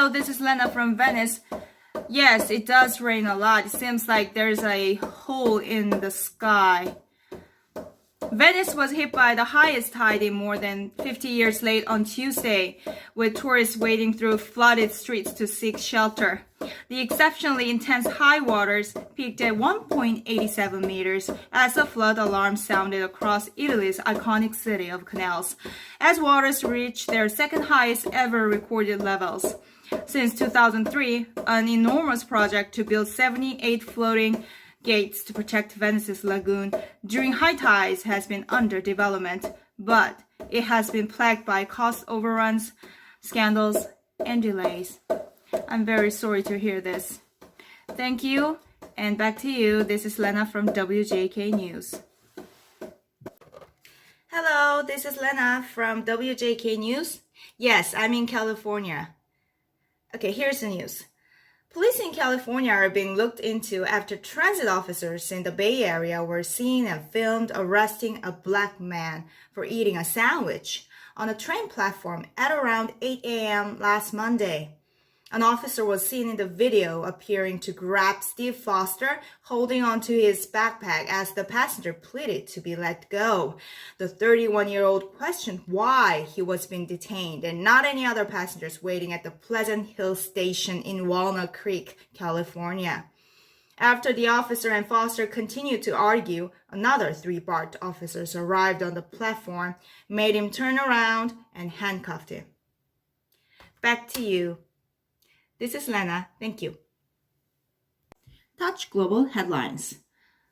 Hello, this is Lena from Venice. Yes, it does rain a lot. It seems like there's a hole in the sky. Venice was hit by the highest tide in more than 50 years late on Tuesday, with tourists wading through flooded streets to seek shelter. The exceptionally intense high waters peaked at 1.87 meters as a flood alarm sounded across Italy's iconic city of canals, as waters reached their second highest ever recorded levels. Since 2003, an enormous project to build 78 floating gates to protect Venice's lagoon during high tides has been under development, but it has been plagued by cost overruns, scandals, and delays. I'm very sorry to hear this. Thank you, and back to you. This is Lena from WJK News. Hello, this is Lena from WJK News. Yes, I'm in California. Okay, here's the news. Police in California are being looked into after transit officers in the Bay Area were seen and filmed arresting a black man for eating a sandwich on a train platform at around 8 a.m. last Monday. An officer was seen in the video appearing to grab Steve Foster, holding onto his backpack as the passenger pleaded to be let go. The 31-year-old questioned why he was being detained and not any other passengers waiting at the Pleasant Hill station in Walnut Creek, California. After the officer and Foster continued to argue, another 3 BART officers arrived on the platform, made him turn around, and handcuffed him. Back to you. This is Lena. Thank you. Touch global headlines.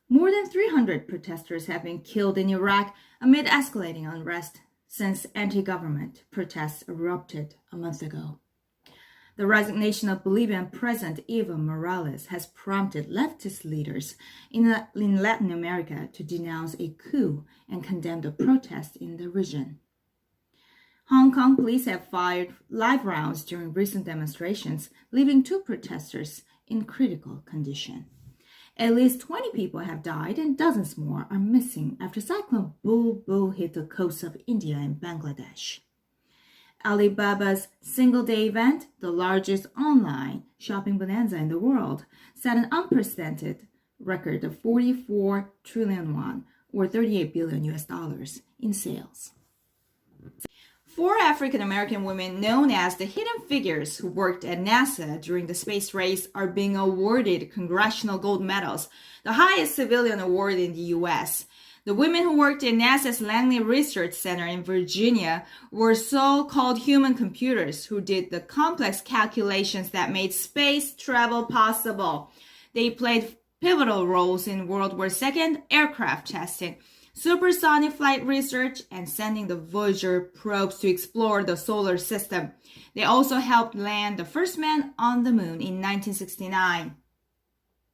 More than 300 protesters have been killed in Iraq amid escalating unrest since anti-government protests erupted a month ago. The resignation of Bolivian President Evo Morales has prompted leftist leaders in Latin America to denounce a coup and condemn the protests in the region. Hong Kong police have fired live rounds during recent demonstrations, leaving 2 protesters in critical condition. At least 20 people have died and dozens more are missing after Cyclone Bulbul hit the coast of India and Bangladesh. Alibaba's single-day event, the largest online shopping bonanza in the world, set an unprecedented record of 44 trillion won, or $38 billion in sales. 4 African-American women known as the Hidden Figures who worked at NASA during the space race are being awarded Congressional Gold Medals, the highest civilian award in the U.S. The women who worked at NASA's Langley Research Center in Virginia were so-called human computers who did the complex calculations that made space travel possible. They played pivotal roles in World War II aircraft testing, supersonic flight research, and sending the Voyager probes to explore the solar system. They also helped land the first man on the moon in 1969.